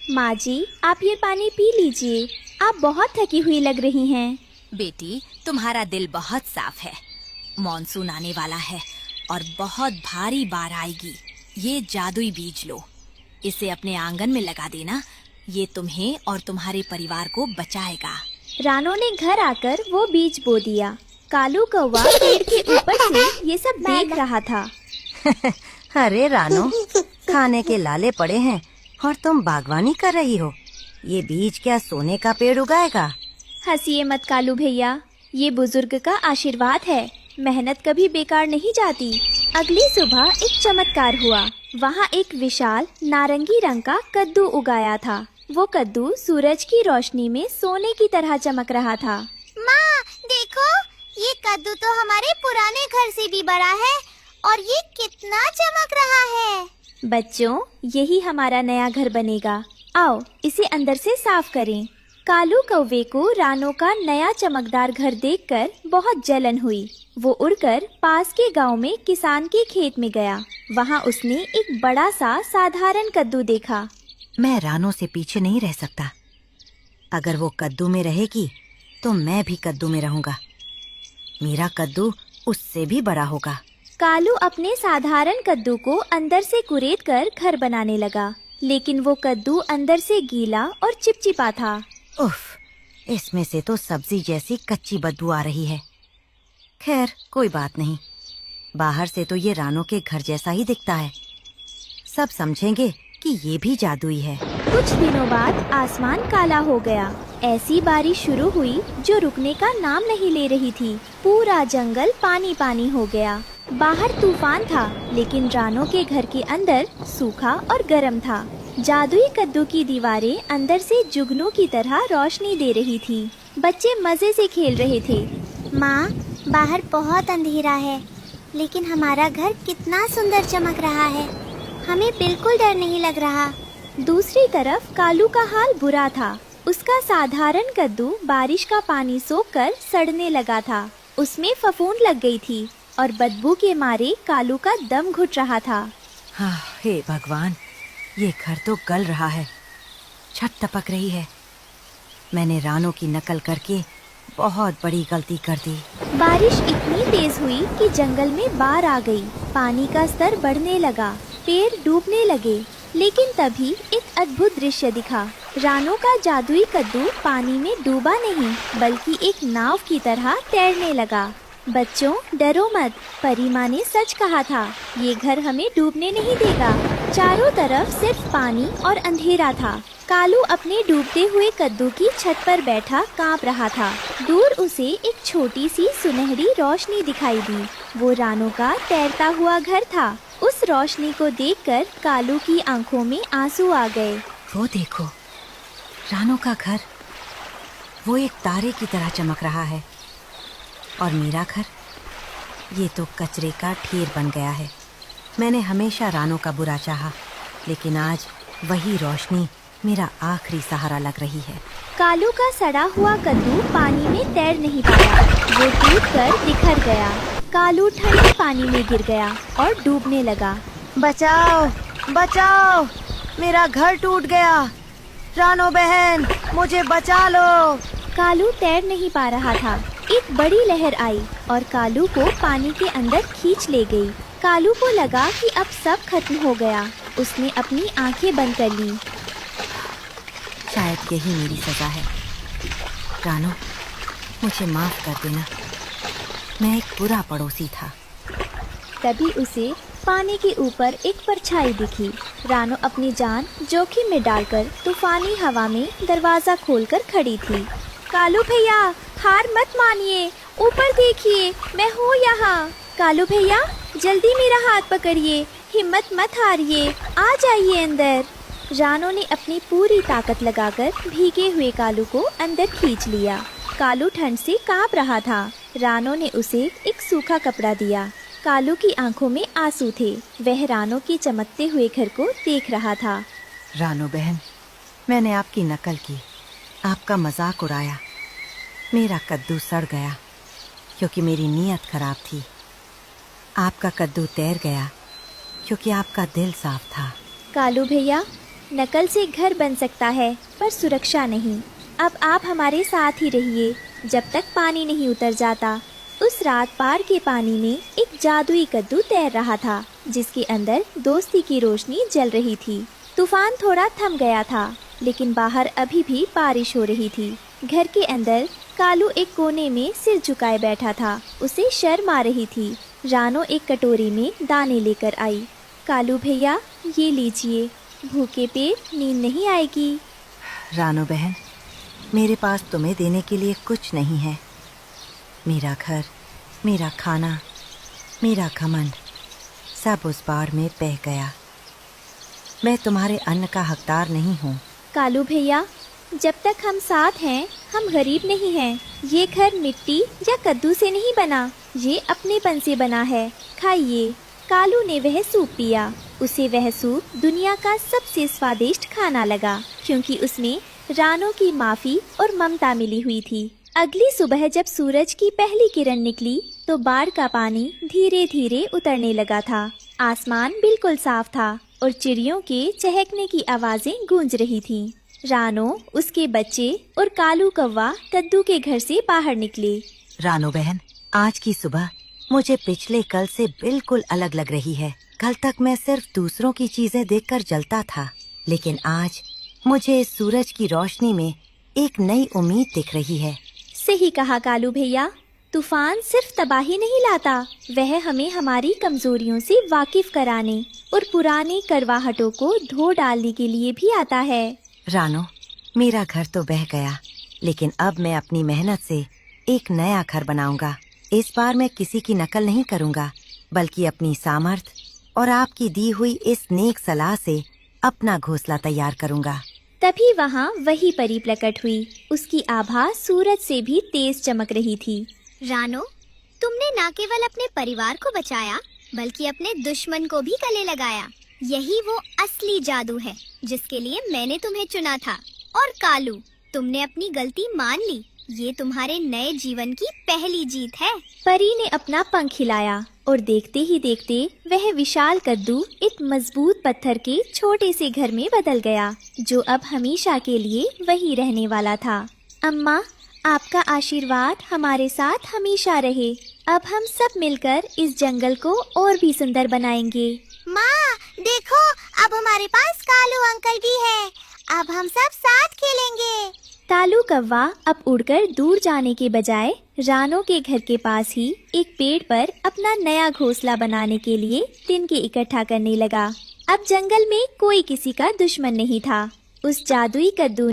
माँ जी, आप ये पानी पी लीजिए। आप बहुत थकी हुई लग रही हैं। बेटी, तुम्हारा दिल बहुत साफ है। मॉनसून आने वाला है और बहुत भारी बाढ़ आएगी। ये जादुई बीज लो, इसे अपने आंगन में लगा देना। ये तुम्हें और तुम्हारे परिवार को बचाएगा। रानो ने घर आकर वो बीज बो दिया। कालू कौवा पेड़ के ऊपर से ये सब देख रहा था। अरे रानो, खाने के लाले पड़े हैं और तुम बागवानी कर रही हो। ये बीज क्या सोने का पेड़ उगाएगा? हंसिए मत कालू भैया, ये बुजुर्ग का आशीर्वाद है। मेहनत कभी बेकार नहीं जाती। अगली सुबह एक चमत्कार हुआ। वहाँ एक विशाल नारंगी रंग का कद्दू उगाया था। वो कद्दू सूरज की रोशनी में सोने की तरह चमक रहा था। माँ देखो, ये कद्दू तो हमारे पुराने घर से भी बड़ा है और ये कितना चमक रहा है। बच्चों, यही हमारा नया घर बनेगा। आओ इसे अंदर से साफ करें। कालू कौवे को रानो का नया चमकदार घर देखकर बहुत जलन हुई। वो उड़कर पास के गांव में किसान के खेत में गया। वहां उसने एक बड़ा सा साधारण कद्दू देखा। मैं रानो से पीछे नहीं रह सकता। अगर वो कद्दू में रहेगी तो मैं भी कद्दू में रहूंगा। मेरा कद्दू उससे भी बड़ा होगा। कालू अपने साधारण कद्दू को अंदर से कुरेद कर घर बनाने लगा, लेकिन वो कद्दू अंदर से गीला और चिपचिपा था। उफ, इसमें से तो सब्जी जैसी कच्ची बदबू आ रही है। खैर कोई बात नहीं, बाहर से तो ये रानो के घर जैसा ही दिखता है। सब समझेंगे कि ये भी जादुई है। कुछ दिनों बाद आसमान काला हो गया। ऐसी बारिश शुरू हुई जो रुकने का नाम नहीं ले रही थी। पूरा जंगल पानी पानी हो गया। बाहर तूफान था, लेकिन रानो के घर के अंदर सूखा और गर्म था। जादुई कद्दू की दीवारें अंदर से जुगनू की तरह रोशनी दे रही थी। बच्चे मजे से खेल रहे थे। माँ, बाहर बहुत अंधेरा है, लेकिन हमारा घर कितना सुंदर चमक रहा है। हमें बिल्कुल डर नहीं लग रहा। दूसरी तरफ कालू का हाल बुरा था। उसका साधारण कद्दू बारिश का पानी सोखकर सड़ने लगा था। उसमें फफूंद लग गई थी और बदबू के मारे कालू का दम घुट रहा था। हाँ, हे भगवान, ये घर तो गल रहा है। छत टपक रही है। मैंने रानो की नकल करके बहुत बड़ी गलती कर दी। बारिश इतनी तेज हुई कि जंगल में बाढ़ आ गई। पानी का स्तर बढ़ने लगा, पेड़ डूबने लगे। लेकिन तभी एक अद्भुत दृश्य दिखा। रानो का जादुई कद्दू पानी में डूबा नहीं, बल्कि एक नाव की तरह तैरने लगा। बच्चों, डरो मत, परी माँ ने सच कहा था। ये घर हमें डूबने नहीं देगा। चारों तरफ सिर्फ पानी और अंधेरा था। कालू अपने डूबते हुए कद्दू की छत पर बैठा कांप रहा था। दूर उसे एक छोटी सी सुनहरी रोशनी दिखाई दी। वो रानो का तैरता हुआ घर था। उस रोशनी को देखकर कालू की आंखों में आंसू आ गए। वो देखो, रानो का घर, वो एक तारे की तरह चमक रहा है। और मेरा घर, ये तो कचरे का ढेर बन गया है। मैंने हमेशा रानो का बुरा चाहा, लेकिन आज वही रोशनी मेरा आखिरी सहारा लग रही है। कालू का सड़ा हुआ कद्दू पानी में तैर नहीं पाया। वो टूटकर बिखर गया। कालू ठंडे पानी में गिर गया और डूबने लगा। बचाओ, बचाओ, मेरा घर टूट गया। रानो बहन, मुझे बचा लो। कालू तैर नहीं पा रहा था। एक बड़ी लहर आई और कालू को पानी के अंदर खींच ले गई। कालू को लगा कि अब सब खत्म हो गया। उसने अपनी आंखें बंद कर ली। शायद यही मेरी सजा है। रानो, मुझे माफ कर देना। मैं एक बुरा पड़ोसी था। तभी उसे पानी के ऊपर एक परछाई दिखी। रानो अपनी जान जोखिम में डालकर तूफानी हवा में दरवाजा खोलकर खड़ी थी। कालू भैया, हार मत मानिए, ऊपर देखिए, मैं हूँ यहाँ। कालू भैया, जल्दी मेरा हाथ पकड़िए, हिम्मत मत हारिए, आ जाइए अंदर। रानो ने अपनी पूरी ताकत लगाकर भीगे हुए कालू को अंदर खींच लिया। कालू ठंड से कांप रहा था। रानो ने उसे एक सूखा कपड़ा दिया। कालू की आंखों में आंसू थे। वह रानो के चमकते हुए घर को देख रहा था। रानो बहन, मैंने आपकी नकल की, आपका मजाक उड़ाया। मेरा कद्दू सड़ गया क्योंकि मेरी नीयत खराब थी। आपका कद्दू तैर गया क्योंकि आपका दिल साफ था। कालू भैया, नकल से घर बन सकता है पर सुरक्षा नहीं। अब आप हमारे साथ ही रहिए जब तक पानी नहीं उतर जाता। उस रात पार के पानी में एक जादुई कद्दू तैर रहा था, जिसके अंदर दोस्ती की रोशनी जल रही थी। तूफान थोड़ा थम गया था, लेकिन बाहर अभी भी बारिश हो रही थी। घर के अंदर कालू एक कोने में सिर झुकाए बैठा था। उसे शर्म आ रही थी। रानो एक कटोरी में दाने लेकर आई। कालू भैया, ये लीजिए, भूखे पेट नींद नहीं आएगी। रानो बहन, मेरे पास तुम्हें देने के लिए कुछ नहीं है। मेरा घर, मेरा खाना, मेरा घमंड सब उस बाढ़ में बह गया। मैं तुम्हारे अन्न का हकदार नहीं हूँ। कालू भैया, जब तक हम साथ हैं हम गरीब नहीं हैं। ये घर मिट्टी या कद्दू से नहीं बना, ये अपनेपन से बना है। खाइए। कालू ने वह सूप पिया। उसे वह सूप दुनिया का सबसे स्वादिष्ट खाना लगा, क्योंकि उसमें रानो की माफी और ममता मिली हुई थी। अगली सुबह जब सूरज की पहली किरण निकली तो बाढ़ का पानी धीरे धीरे उतरने लगा था। आसमान बिल्कुल साफ था और चिड़ियों के चहकने की आवाजें गूंज रही थीं। रानो, उसके बच्चे और कालू कौवा कद्दू के घर से बाहर निकले। रानो बहन, आज की सुबह मुझे पिछले कल से बिल्कुल अलग लग रही है। कल तक मैं सिर्फ दूसरों की चीजें देखकर जलता था, लेकिन आज मुझे इस सूरज की रोशनी में एक नई उम्मीद दिख रही है। सही कहा कालू भैया। तूफान सिर्फ तबाही नहीं लाता, वह हमें हमारी कमजोरियों से वाकिफ कराने और पुरानी करवाहटों को धो डालने के लिए भी आता है। रानो, मेरा घर तो बह गया, लेकिन अब मैं अपनी मेहनत से एक नया घर बनाऊंगा। इस बार मैं किसी की नकल नहीं करूंगा, बल्कि अपनी सामर्थ और आपकी दी हुई इस नेक सलाह से अपना घोंसला तैयार करूंगा। तभी वहाँ वही परी प्रकट हुई। उसकी आभा सूरज से भी तेज चमक रही थी। रानो, तुमने न केवल अपने परिवार को बचाया, बल्कि अपने दुश्मन को भी गले लगाया। यही वो असली जादू है जिसके लिए मैंने तुम्हें चुना था। और कालू, तुमने अपनी गलती मान ली। ये तुम्हारे नए जीवन की पहली जीत है। परी ने अपना पंख हिलाया और देखते ही देखते वह विशाल कद्दू एक मजबूत पत्थर के छोटे से घर में बदल गया, जो अब हमेशा के लिए वही रहने वाला था। अम्मा, आपका आशीर्वाद हमारे साथ हमेशा रहे। अब हम सब मिलकर इस जंगल को और भी सुंदर बनाएंगे। माँ, देखो, अब हमारे पास कालू अंकल भी है। अब हम सब साथ खेलेंगे। कालू कौवा अब उड़कर दूर जाने के बजाय रानो के घर के पास ही एक पेड़ पर अपना नया घोंसला बनाने के लिए तिनके इकट्ठा करने लगा। अब जंगल में कोई किसी का दुश्मन नहीं था। उस जादुई कद्दू